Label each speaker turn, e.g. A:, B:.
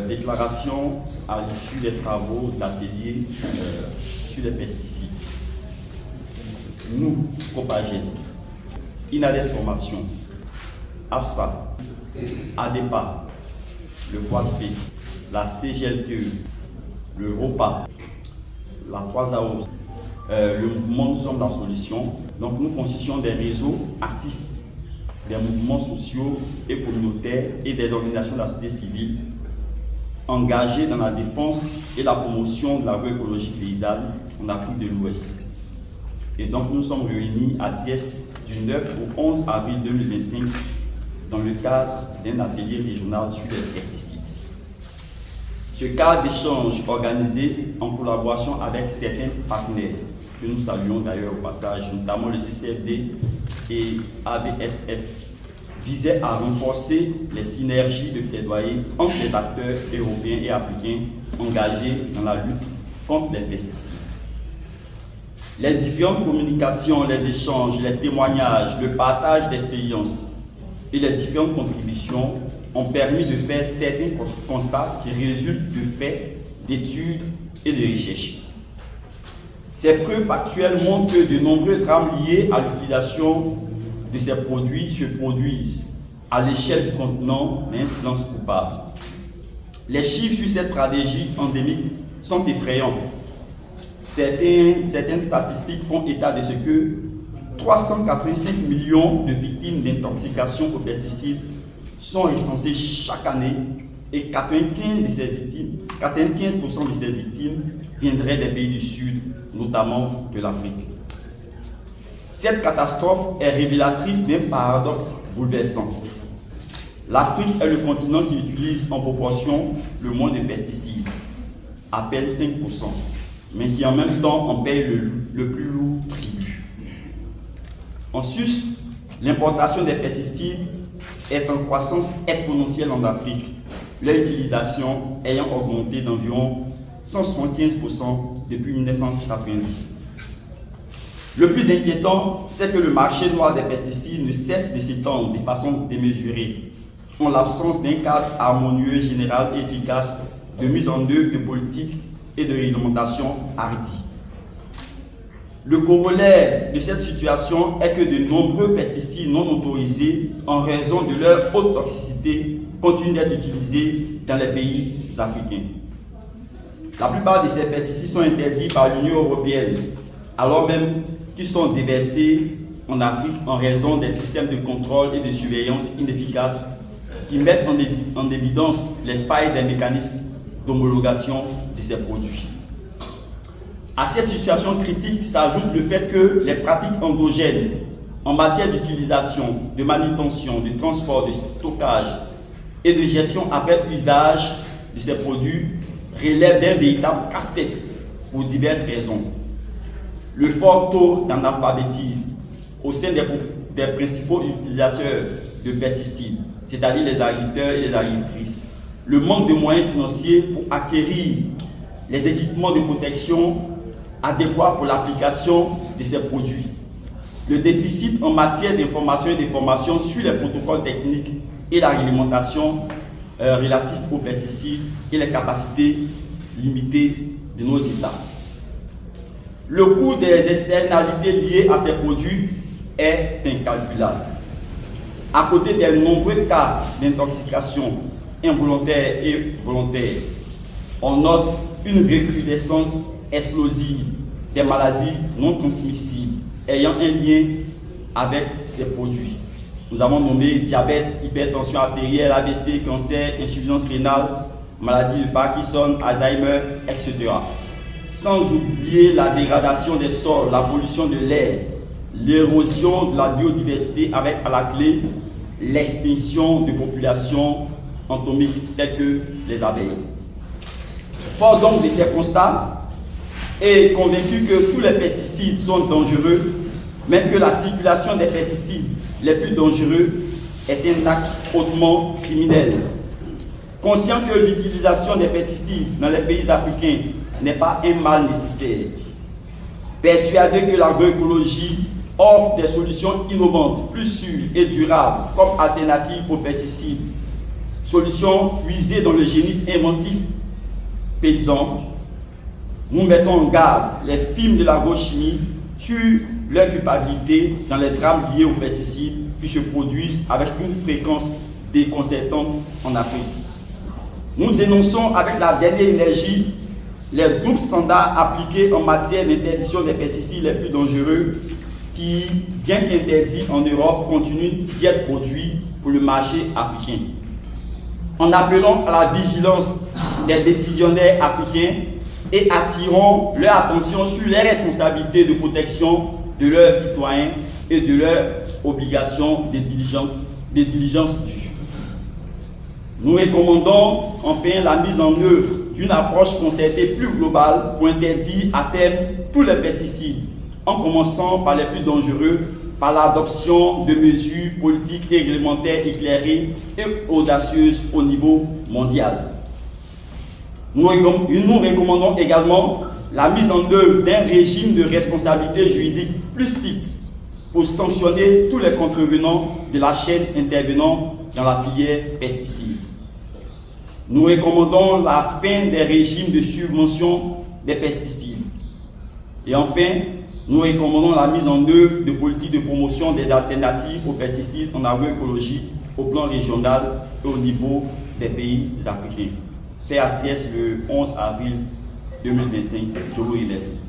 A: Déclaration à l'issue des travaux d'atelier sur les pesticides. Nous, Copagène, Inades Formation, AFSA, ADEPA, le POASP, la CGLTE, le ROPA, la 3AOS, le mouvement Nous sommes la solution. Donc nous constituons des réseaux actifs, des mouvements sociaux et communautaires et des organisations de la société civile engagés dans la défense et la promotion de l'agroécologie paysanne en Afrique de l'Ouest. Et donc nous sommes réunis à Thiès du 9 au 11 avril 2025 dans le cadre d'un atelier régional sur les pesticides. Ce cadre d'échange organisé en collaboration avec certains partenaires que nous saluons d'ailleurs au passage, notamment le CCFD et AVSF, visait à renforcer les synergies de plaidoyer entre les acteurs européens et africains engagés dans la lutte contre les pesticides. Les différentes communications, les échanges, les témoignages, le partage d'expériences et les différentes contributions ont permis de faire certains constats qui résultent de faits, d'études et de recherches. Ces preuves factuelles montrent que de nombreux drames liés à l'utilisation de ces produits se produisent à l'échelle du continent, mais un silence coupable. Les chiffres sur cette stratégie endémique sont effrayants. Certaines statistiques font état de ce que 385 millions de victimes d'intoxication aux pesticides sont recensées chaque année et 95% de ces victimes viendraient des pays du Sud, notamment de l'Afrique. Cette catastrophe est révélatrice d'un paradoxe bouleversant. L'Afrique est le continent qui utilise en proportion le moins de pesticides, à peine 5%, mais qui en même temps en paye le plus lourd tribut. En sus, l'importation des pesticides est en croissance exponentielle en Afrique, leur utilisation ayant augmenté d'environ 175% depuis 1990. Le plus inquiétant, c'est que le marché noir des pesticides ne cesse de s'étendre de façon démesurée, en l'absence d'un cadre harmonieux, général et efficace de mise en œuvre de politiques et de réglementation hardies. Le corollaire de cette situation est que de nombreux pesticides non autorisés, en raison de leur haute toxicité, continuent d'être utilisés dans les pays africains. La plupart de ces pesticides sont interdits par l'Union européenne, alors même qu'ils sont déversés en Afrique en raison des systèmes de contrôle et de surveillance inefficaces qui mettent en évidence les failles des mécanismes d'homologation de ces produits. À cette situation critique s'ajoute le fait que les pratiques endogènes en matière d'utilisation, de manutention, de transport, de stockage et de gestion après usage de ces produits relèvent d'un véritable casse-tête pour diverses raisons. Le fort taux d'analphabétisme au sein des principaux utilisateurs de pesticides, c'est-à-dire les agriculteurs et les agricultrices. Le manque de moyens financiers pour acquérir les équipements de protection adéquats pour l'application de ces produits. Le déficit en matière d'information et de formation sur les protocoles techniques et la réglementation relative aux pesticides et les capacités limitées de nos États. Le coût des externalités liées à ces produits est incalculable. À côté des nombreux cas d'intoxication involontaire et volontaire, on note une recrudescence explosive des maladies non transmissibles ayant un lien avec ces produits. Nous avons nommé diabète, hypertension artérielle, AVC, cancer, insuffisance rénale, maladie de Parkinson, Alzheimer, etc. Sans oublier la dégradation des sols, la pollution de l'air, l'érosion de la biodiversité avec à la clé l'extinction de populations entomiques telles que les abeilles. Fort donc de ces constats et convaincu que tous les pesticides sont dangereux, même que la circulation des pesticides les plus dangereux est un acte hautement criminel. Conscient que l'utilisation des pesticides dans les pays africains n'est pas un mal nécessaire, persuadé que l'agroécologie offre des solutions innovantes, plus sûres et durables comme alternatives aux pesticides, solutions puisées dans le génie inventif paysan, nous mettons en garde les firmes de l'agrochimie sur leur culpabilité dans les drames liés aux pesticides qui se produisent avec une fréquence déconcertante en Afrique. Nous dénonçons avec la dernière énergie les doubles standards appliqués en matière d'interdiction des pesticides les plus dangereux qui, bien qu'interdits en Europe, continuent d'y être produits pour le marché africain. En appelant à la vigilance des décisionnaires africains et attirant leur attention sur les responsabilités de protection de leurs citoyens et de leurs obligations de diligence due. Nous recommandons enfin la mise en œuvre d'une approche concertée plus globale pour interdire à terme tous les pesticides, en commençant par les plus dangereux, par l'adoption de mesures politiques et réglementaires éclairées et audacieuses au niveau mondial. Nous recommandons également la mise en œuvre d'un régime de responsabilité juridique plus strict pour sanctionner tous les contrevenants de la chaîne intervenant dans la filière pesticides. Nous recommandons la fin des régimes de subvention des pesticides. Et enfin, nous recommandons la mise en œuvre de politiques de promotion des alternatives aux pesticides en agroécologie au plan régional et au niveau des pays africains. Fait à Thiès le 11 avril 2025. Je vous remercie.